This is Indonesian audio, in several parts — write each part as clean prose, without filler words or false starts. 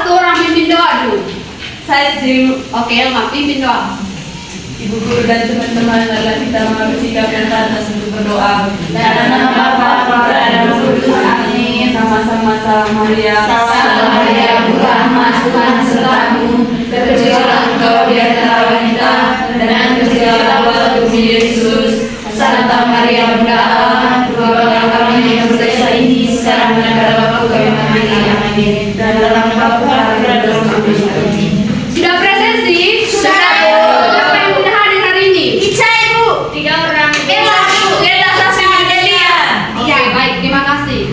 Satu orang pimpin doa dulu. Saya sendiri. Oke, Elma pimpin doa. Ibu guru dan teman-teman, adalah kita bersikap dan pantas untuk berdoa. Dalam nama Bapa, Putra, dan Roh Kudus. Amin. Sama-sama salam Maria. Salam Maria, berrahmat, Tuhan sertamu. Terpujilah engkau di antara wanita, dan terpujilah buah tubuhmu Yesus. Santa Maria, Bunda Allah, doakanlah kami yang berdosa ini sekarang dan pada waktu kami mati. Amin. Dan dalam nama Bapa, Putra, dan Roh Kudus. Amin. Sudah presentasi? Sudah. Siapa yang sudah hadir hari ini? Ica, Ibu. 3 orang. Ella, Sasha, Delia. Oke, baik, terima kasih.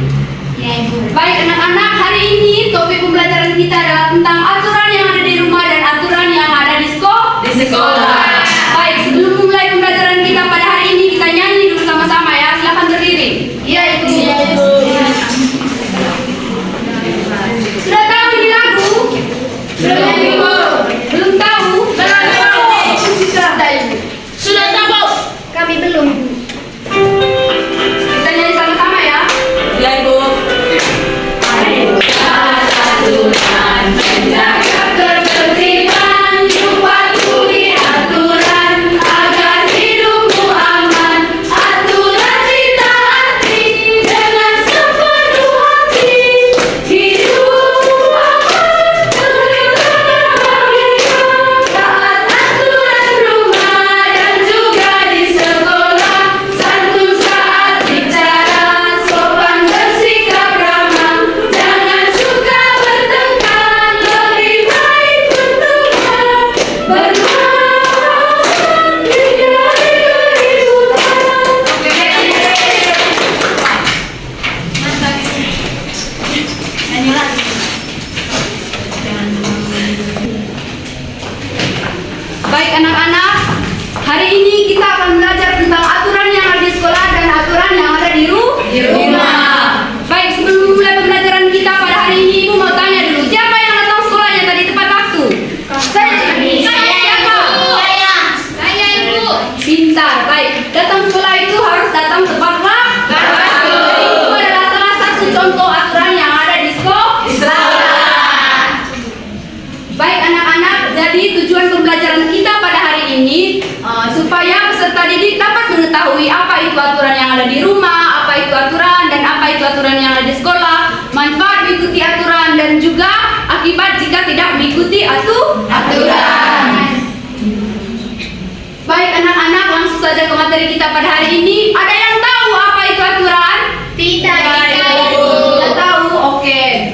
Ya, Ibu. Baik anak-anak, hari ini topik pembelajaran kita adalah tentang aturan yang ada di rumah dan aturan yang ada di sekolah. Baik, sebelum mulai pembelajaran kita pada hari ini, kita nyanyi dulu sama-sama ya. Silakan berdiri. Iya, Ibu. Iya, Ibu. Sudah tahu ini lagu? Belum, Ibu. Belum tahu? Sudah, Ibu. Sudah tahu. Kami belum, Ibu. Kita nyanyi sama-sama ya. Ya, Ibu. Aturan menjaga ketertiban, patuhi aturan agar hidupmu aman. Aturan ditaati dengan sepenuh hati. Hidupmu aman, taat aturan rumah dan juga di sekolah. Santun saat bicara, sopan bersikap ramah. Jangan suka bertengkar, lebih baik berteman. Bermaafan hindari keributan. Baik anak-anak, hari ini kita akan belajar tentang aturan yang ada di sekolah dan aturan yang ada di rumah. Baik, sebelum mulai pembelajaran kita pada hari ini, Ibu mau tanya dulu, siapa yang datang sekolahnya tadi tepat waktu? Saya. Siapa? Saya, Ibu. Pintar. Baik, datang sekolah itu harus datang tepat waktu. Itu adalah salah satu contoh aturan yang ada di sekolah. Baik anak-anak, jadi tujuan pembelajaran kita pada hari ini supaya peserta didik dapat mengetahui apa itu aturan yang ada di rumah, apa itu aturan dan apa itu aturan yang ada di sekolah, manfaat mengikuti aturan dan juga akibat jika tidak mengikuti aturan. Baik anak-anak, langsung saja ke materi kita pada hari ini. Ada yang tahu apa itu aturan? Tidak, Tidak tahu? Oke.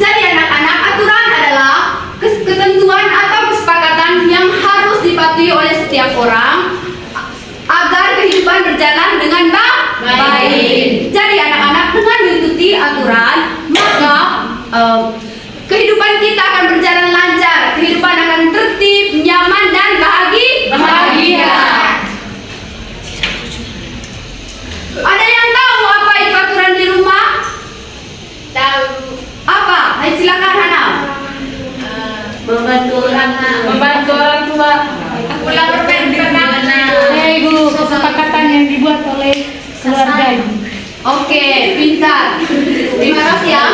Jadi anak-anak, aturan adalah ketentuan atau kesepakatan yang harus dipatuhi oleh setiap orang agar kehidupan berjalan dengan baik. Jadi anak-anak, dengan mengikuti aturan, maka kehidupan kita akan berjalan lancar, kehidupan akan tertib, nyaman dan bahagia. Ada yang tahu apa itu aturan di rumah? Tahu. Apa? Ayo silakan Hana. Membantu orang tua. Pulang berpendapat. Ya Ibu, kesepakatan yang dibuat oleh keluarga Ibu. Oke, pintar. Terima kasih ya.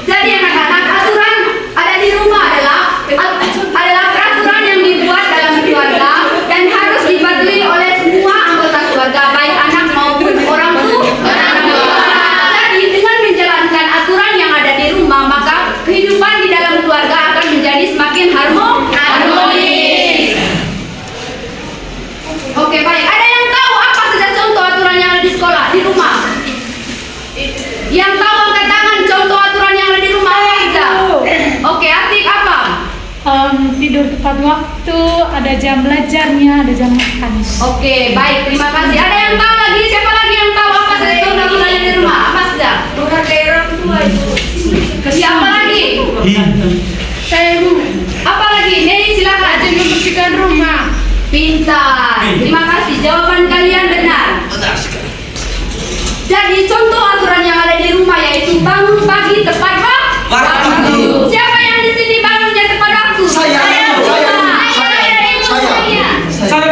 Jadi anak-anak, aturan ada di rumah adalah peraturan yang dibuat dalam keluarga dan harus dipatuhi oleh semua anggota keluarga, baik anak maupun orang tua. Jadi dengan menjalankan aturan yang ada di rumah, maka kehidupan di dalam keluarga akan menjadi semakin harmonis. Oke, baik. Ada yang tahu apa saja contoh aturan yang ada di sekolah, di rumah? Yang tahu angkat tangan, contoh aturan yang ada di rumah apa saja? Oke, Atik apa? Tidur tepat waktu, ada jam belajarnya, ada jam makan. Oke, baik, terima kasih. Ada yang tahu lagi? Siapa lagi yang tahu apa saja contoh aturan yang di rumah? Apa saja? Menghargai orang tua, Ibu. Siapa lagi? Saya, Ibu. Apa lagi? Neni silakan. Rajin membersihkan rumah. Pintar. Terima kasih. Jawaban kalian benar. Jadi contoh aturan yang ada di rumah yaitu bangun pagi tepat waktu. Siapa yang di sini bangunnya tepat waktu? Saya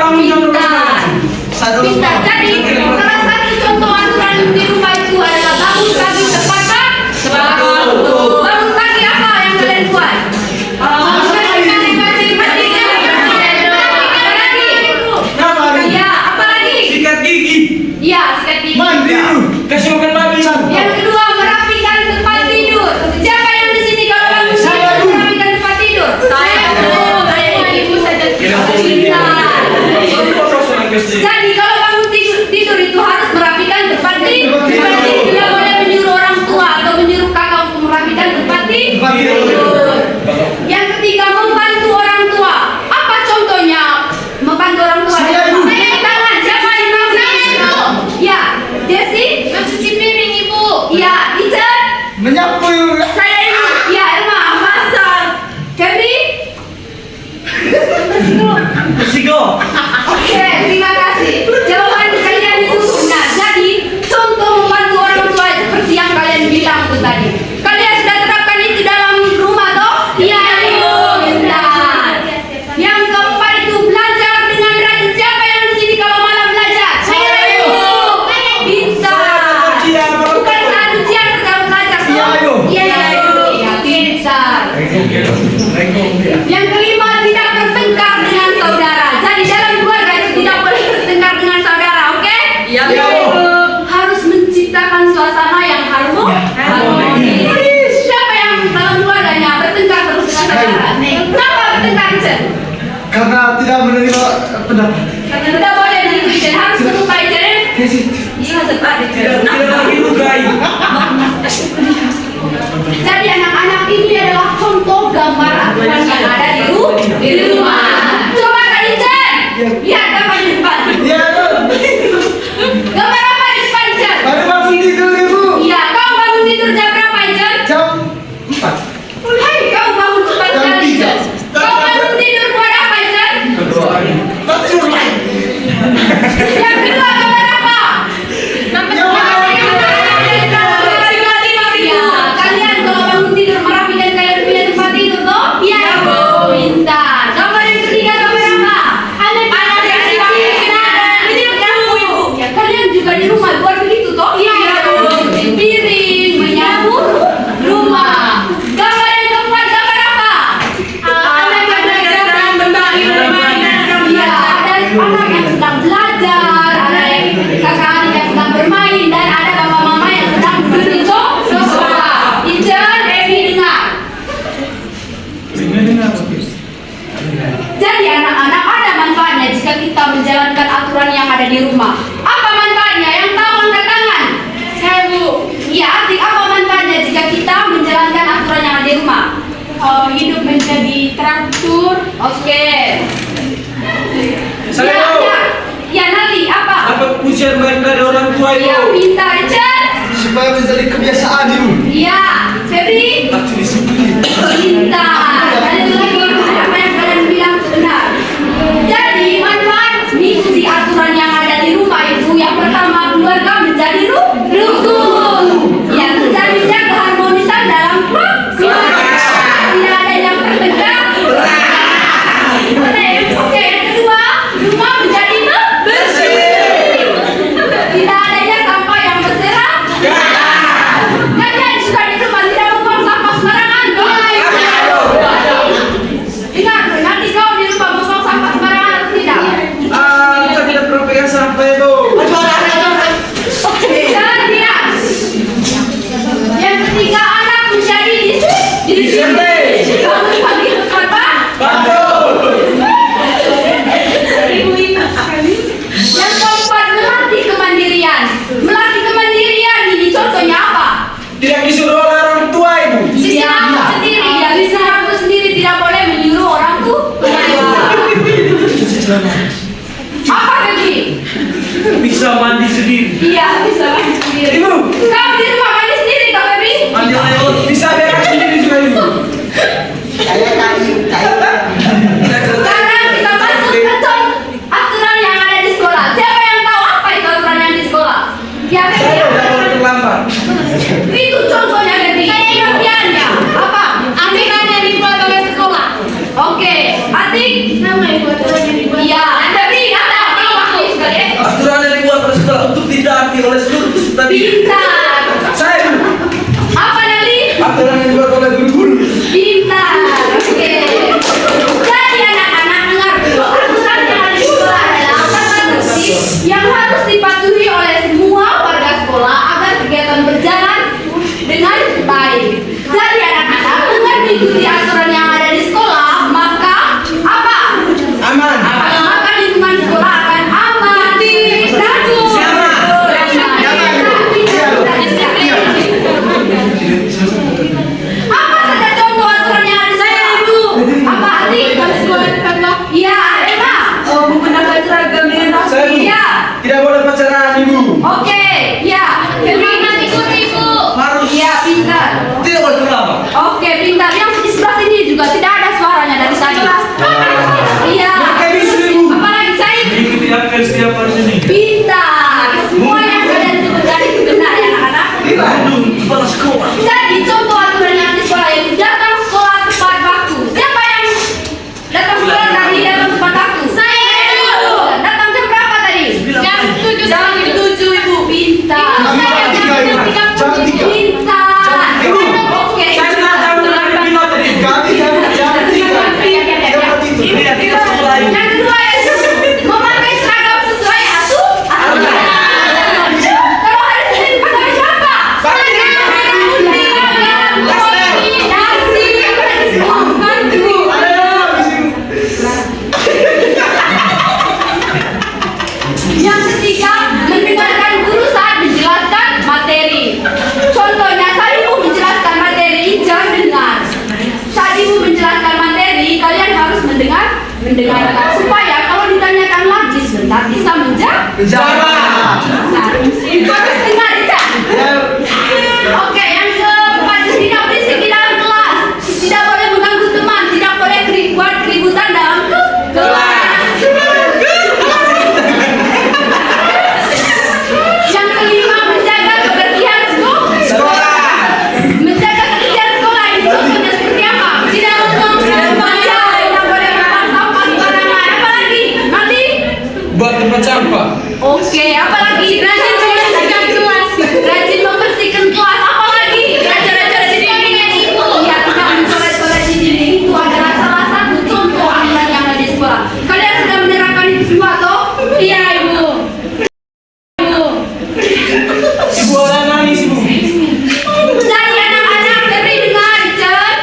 bangun jam 12 malam. Pintar. Jadi salah satu contoh aturan di rumah itu adalah bangun pagi tepat waktu. Bangun pagi Sigo. Oke, terima kasih. Jawaban kalian itu benar. Jadi, contoh membantu orang tua seperti yang kalian bilang itu tadi. Kalian sudah terapkan itu dalam rumah toh? Iya, Ibu. Benar. Yang keempat itu belajar dengan rajin. Siapa yang di sini kalau malam belajar? Saya, Ibu. Pintar. Bukan saat ujian sedang belajar toh? Iya, Ibu. Iya, Ibu. Ya, pintar. Yang kelima, tidak bertengkar dengan saudara. Jadi dalam keluarga itu tidak boleh bertengkar dengan saudara, oke? Iya, Harus menciptakan suasana yang harmonis. Siapa yang dalam keluarganya bertengkar terus dengan saudara? Kenapa bertengkar, Jen? Karena tidak menerima pendapat. Karena tidak boleh begitu, Jen. Harus melukai, Jen. Iya, sempat Tidak lagi lukai. Jadi anak-anak ini adalah contoh gambar aturan yang ada di rumah. Coba Kak Ijen, lihat gambar di depan. Iya. Gambar apa di depan, Ijen? Baru bangun tidur, Ibu. Iya, kau bangun tidur jam berapa, Ijen? Jam 4. Hai, kau bangun cepat Jam sekali, 3. Ijen. Kau bangun tidur buat apa, Ijen? Yang kedua gambar apa? Iya, kalian kalau bangun tidur merapikan kalian punya tempat tidur toh? Iya, Bu. Pintar. Gambar yang ketiga gambar apa? Anak yang Ibu. Ya, kalian juga di rumah buat begitu toh? Iya, Bu. Cuci piring, menyapu rumah. Gambar yang keempat gambar apa? Anak yang sedang bermain. Iya, ada anak yang sedang belajar, ada yang kakak adik yang sedang bermain, dan ada bapak mama yang sedang duduk di sofa. Ijen, Evi dengar. Jadi anak-anak, ada manfaatnya jika kita menjalankan aturan yang ada di rumah. Apa manfaatnya? Yang tahu angkat tangan. Saya, Bu. Iya, Atik, apa manfaatnya jika kita menjalankan aturan yang ada di rumah? Hidup menjadi teratur. Oke. Saya Ya, tahu. ya. Ya, nanti apa? Dapat pujian baik dari orang tua Ya, Ibu. pintar, Ijen. Supaya menjadi kebiasaan Ibu. Iya, Febri. Aku disiplin. Pintar. Dan itu lagi apa yang kalian bilang itu benar. Jadi manfaat mengikuti aturan yang ada di rumah itu yang pertama, keluarga menjadi rukun. Ya, terjadinya keharmonisan dalam keluarga. Tidak ada yang bertengkar. Oke, yang kedua, rumah menjadi bersih. Tidak adanya sampah yang berserakan. Kalian juga di rumah tidak membuang sampah sembarangan, toh? Ingat, nanti kau di rumah membuang sampah sembarangan atau tidak? Kita tidak pernah pegang sampah itu. Dan tidak. Yang ketiga, anak menjadi disiplin. Kamu panggil apa? Yang keempat, melatih kemandirian. Melatih kemandirian ini contohnya apa? Tidak disuruh oleh orang tua Ibu. Bisa sendiri, ya bisa aku sendiri, tidak boleh menyuruh orang tua. Apa Febri? Bisa mandi sendiri. Iya, bisa mandi sendiri. Ibu. Kau di rumah mandi sendiri, Kak Febri? Mandi oleh bisa berak sendiri juga Ibu. Sekarang kita masuk ke aturan yang ada di sekolah. Siapa yang tahu apa itu aturan yang di sekolah? Ya, Febri. Saya tidak boleh terlambat. Itu contohnya Febri. Pengertiannya apa? Aturan yang dibuat oleh sekolah. Oke, Atik. Nama ibu aturan yang dibuat. Iya, Febri ada apa waktu sekali? Aturan yang dibuat oleh sekolah untuk ditaati oleh seluruh peserta didik. Pintar. Saya Ibu. Apa Dali? Aturan yang dibuat oleh guru-guru. Pintar. Oke. Jadi anak-anak dengar dulu. Aturan yang ada di sekolah adalah tata tertib yang harus dipatuhi oleh semua warga sekolah agar kegiatan berjalan dengan baik. Jadi anak-anak dengan mengikuti aturan yang ada di sekolah, maka apa? Aman. Maka lingkungan sekolah akan aman, bagus. Apa saja contoh aturan yang ada di sekolah? Apa Adi? Iya, Emma. Menggunakan seragam dengan Saya Ibu. Iya. Tidak boleh pacaran Ibu. Oke, ya. Firman ikut ibu. Harus. Iya, pintar. Tidak boleh terlambat. Oke, pintar. Yang di sebelah sini juga tidak ada suaranya dari tadi. Iya. Kayak bisa. mendengarkan supaya kalau ditanyakan lagi sebentar bisa menjawab. Nah, harus dengar Ica. Oke, yang keempat tidak berisik di dalam kelas, tidak boleh mengganggu teman, tidak boleh buat keributan dalam kelas. Yang kelima menjaga kebersihan sekolah. Menjaga kebersihan sekolah ini contohnya seperti apa? Tidak membuang sampah, tidak boleh membuang sampah sembarangan. Apalagi nanti Buat tempat sampah. oke, apalagi rajin membersihkan kelas, rajin membersihkan kelas, apalagi coret-coret di dinding itu. Ya, tidak mencoret-coret di dinding itu adalah salah satu contoh aturan yang ada di sekolah. Kalian sudah menerapkan itu semua toh? Iya, Ibu. Ibu orang nangis, Ibu. Jadi anak-anak lebih dengar, Cen.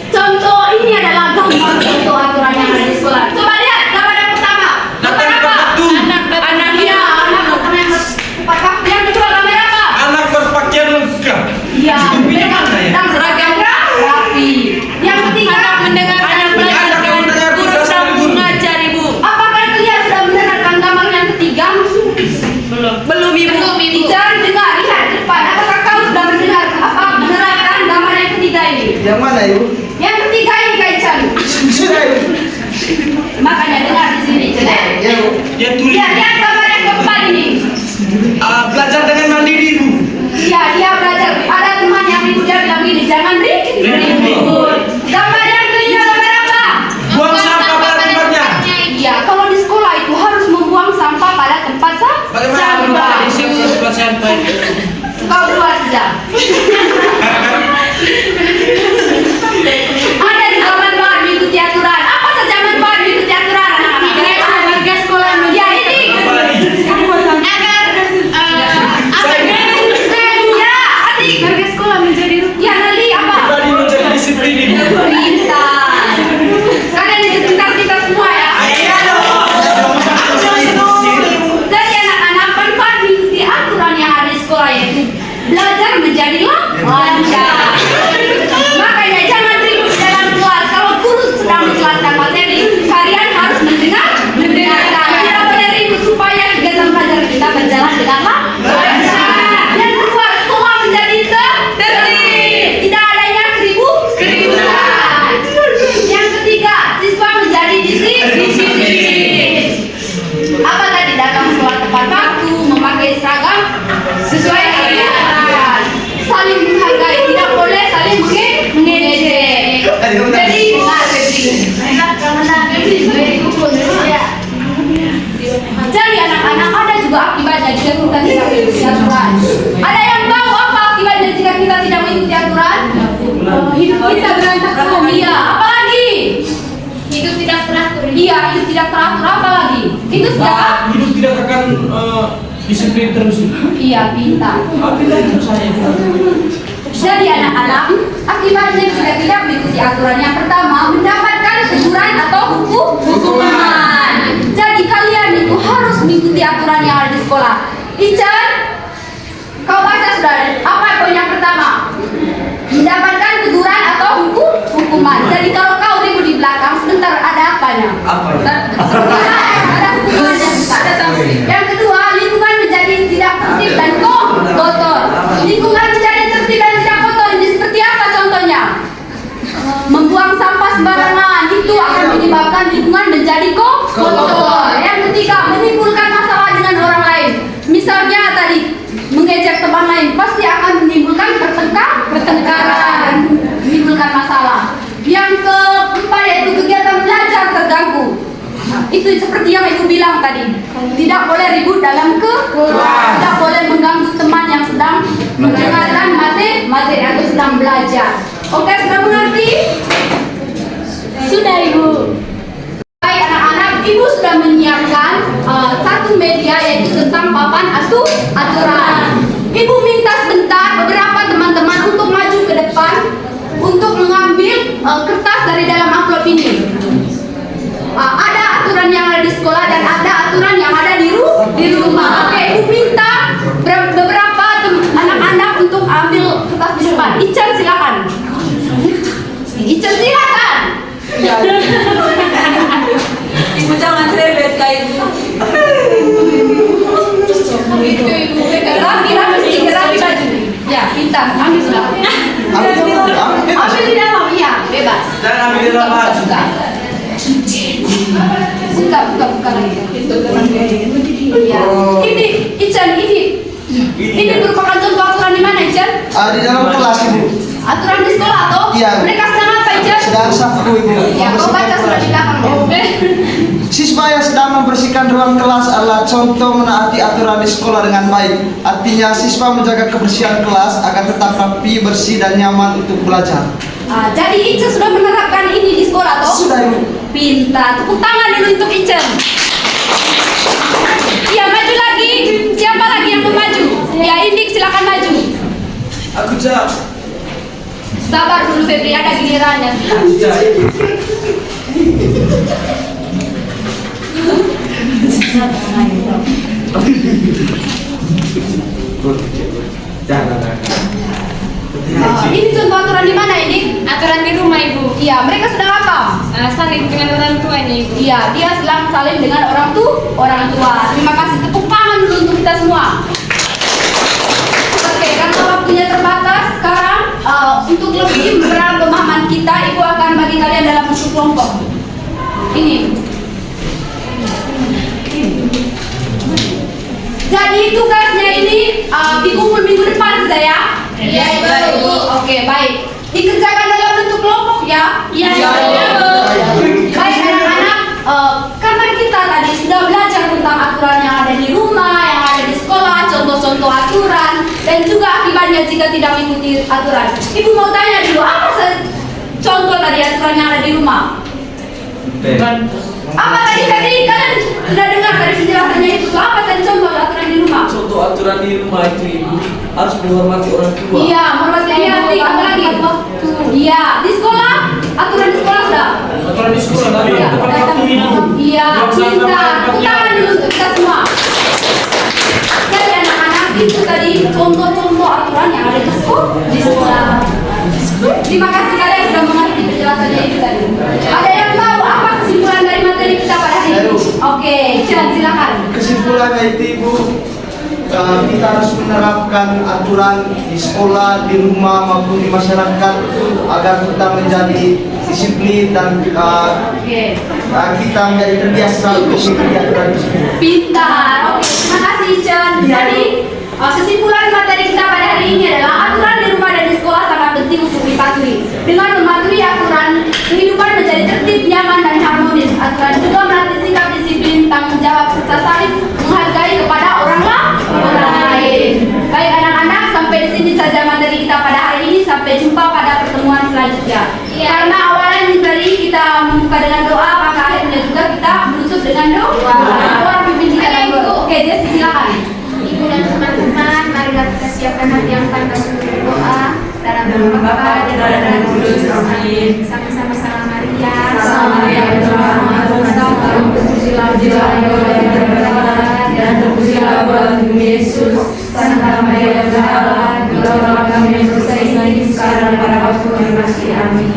Contoh ini adalah gambar contoh aturan yang ada di sekolah. Coba lihat gambar yang pertama. Gambar apa? Anak dia, anak yang yang kedua gambar apa? Anak berpakaian lengkap. Iya, Hidupnya mana ya? dan seragam rapi. Yang ketiga, Anak belajar dan guru sedang mengajar, Ibu. apakah kalian sudah mendengarkan gambar yang ketiga? Belum, Ibu. Teacher, dengar, lihat ke depan. Apakah kau sudah menerangkan gambar yang ketiga ini? Yang mana, Ibu? Yang ketiga ini, Kak Ican. Sudah, Ibu. Makanya dengar di sini, Cen. Ya, Bu. Ya, tulis. Lihat gambar yang keempat ini. Belajar dengan mandiri, Ibu. Iya, dia belajar. Ada teman yang ibu dia bilang gini, jangan ribut. Gambar yang kelima gambar apa? Buang sampah pada tempatnya. Iya, kalau di sekolah itu harus membuang sampah pada tempat sampah. Kau buat sudah. Ada di manfaat mengikuti aturan. Apa saja manfaat mengikuti aturan? Warga sekolah. Ya ini. Ya, adik. Warga sekolah menjadi Ya, Nali apa? Tadi menjadi disiplin, Ibu. Pintar. Kalian itu pintar-pintar semua ya. Jadi anak-anak manfaat mengikuti aturan yang ada di sekolah yaitu belajar menjadi lancar. Makanya jangan ribut di dalam kelas. Kalau guru sedang menjelaskan materi, kalian harus mendengarkan. Tidak boleh ribut supaya kegiatan belajar kita berjalan dengan lancar. Yang kedua, sekolah menjadi tertib. Tidak adanya keributan. Yang ketiga, siswa menjadi disiplin. Apa tadi? Datang sekolah tepat waktu, memakai seragam sesuai aturan, saling menghargai, tidak boleh saling mengejek. Jadi, jadi anak-anak ada juga akibatnya jika kita tidak mengikuti aturan. Ada yang tahu apa akibatnya jika kita tidak mengikuti aturan? Hidup kita berantakan. Iya, apalagi? Hidup tidak teratur. Iya, hidup tidak teratur. Apalagi? Itu sudah. Hidup tidak akan disiplin terus. Iya, pintar. Jadi anak-anak, akibatnya jika tidak mengikuti aturan yang pertama mendapatkan teguran atau hukuman. Jadi kalian itu harus mengikuti aturan yang ada di sekolah. Ican, kau baca sudah. Apa poin yang pertama? Mendapatkan teguran atau hukuman. Jadi kalau kau ribut di belakang, sebentar ada apanya? Apa? Ada hukumannya. Ada sanksi. Yang kedua, lingkungan menjadi tidak tertib dan kotor. Lingkungan menjadi tertib dan tidak kotor. Ini seperti apa contohnya? Membuang sampah sembarangan itu akan menyebabkan lingkungan menjadi kotor. Yang ketiga, menimbulkan masalah dengan orang lain. Misalnya tadi mengejek teman lain pasti akan menimbulkan pertengkaran, menimbulkan masalah. Yang keempat yaitu kegiatan belajar terganggu. Itu seperti yang Ibu bilang tadi, tidak boleh ribut dalam kelas, tidak boleh mengganggu teman yang sedang mendengarkan materi atau sedang belajar. Oke, sudah mengerti? Sudah, Ibu. Baik anak-anak, Ibu sudah menyiapkan satu media yaitu tentang papan aturan. Ibu minta sebentar beberapa teman-teman untuk maju ke depan untuk mengambil kertas dari dalam amplop ini. Ada aturan yang ada di sekolah dan ada aturan yang ada di rumah. Oke, Ibu minta beberapa anak-anak untuk ambil kertas di depan. Ican silakan. Ican silakan. buka lagi. Iya. Ini Ican, ini merupakan contoh aturan di mana Ican? Di dalam kelas Ibu. Aturan di sekolah atau? Iya. Mereka sedang apa Ican? Sedang sapu Ibu. Ya, kau baca sudah di belakang deh. Siswa yang sedang membersihkan ruang kelas adalah contoh menaati aturan di sekolah dengan baik. Artinya siswa menjaga kebersihan kelas agar tetap rapi, bersih dan nyaman untuk belajar. Jadi Ican sudah menerapkan ini di sekolah toh? Sudah Ibu. Pintar. Tepuk tangan dulu untuk Ican. Iya, maju lagi. Siapa lagi yang mau maju? Ya, Indik silakan maju. Aku Cak. Sabar dulu Febri, ada gilirannya. Ini contoh aturan di mana ini? Aturan di rumah Ibu. Iya, mereka sedang apa? Saling dengan orang tuanya Ibu. Iya, dia sedang saling dengan orang tua. Terima kasih, tepuk tangan dulu untuk kita semua. Oke, karena waktunya terbatas, sekarang untuk lebih mempererat pemahaman kita, Ibu akan bagi kalian dalam bentuk kelompok. Ini. Jadi tugasnya ini dikumpul minggu depan sudah ya? Iya, Ibu. Oke, baik. Dikerjakan dalam bentuk kelompok ya? Iya, Ibu. Baik anak-anak, karena kita tadi sudah belajar tentang aturan yang ada di rumah, yang ada di sekolah, contoh-contoh aturan, dan juga akibatnya jika tidak mengikuti aturan. Ibu mau tanya dulu, apa contoh tadi aturan yang ada di rumah? Apa tadi kalian sudah dengar tadi penjelasannya itu? Apa tadi contoh aturan di rumah? Contoh aturan di rumah itu Ibu harus menghormati orang tua. Iya, menghormati hati. Apa lagi? Iya, di sekolah aturan di sekolah sudah. Aturan di sekolah tadi. Iya, pintar. Tangan dulu untuk kita semua. Jadi anak-anak itu tadi contoh-contoh aturan yang ada di sekolah. Terima kasih kalian sudah mengerti penjelasannya itu tadi. Ada yang tahu apa kesimpulan dari materi kita pada hari ini? Oke, silakan. Kesimpulannya itu Ibu, kita harus menerapkan aturan di sekolah, di rumah maupun di masyarakat agar kita menjadi disiplin dan kita menjadi terbiasa untuk mengikuti aturan tersebut. Pintar. Oke, terima kasih Chen. Jadi kesimpulan materi kita pada hari ini adalah aturan di rumah dan di sekolah sangat penting untuk dipatuhi. Dengan mematuhi aturan, kehidupan menjadi tertib, nyaman dan harmonis. Aturan juga melatih sikap disiplin, tanggung jawab serta saling menghargai kepada orang lain. Baik anak-anak, sampai di sini saja materi kita pada hari ini. Sampai jumpa pada pertemuan selanjutnya. Karena awalnya tadi kita membuka dengan doa, maka akhirnya juga kita menutup dengan doa. Oke, Jess, silakan. Ibu dan teman-teman, marilah kita siapkan hati yang tanpa untuk berdoa. Dalam nama Bapa dan Putra dan Roh Kudus. Amin. Sama-sama salam Maria. Salam Maria, dan terpujilah buah tubuh Yesus. Santa Maria, Allah, doakanlah kami yang berdosa ini sekarang dan pada waktu kami mati. Amin.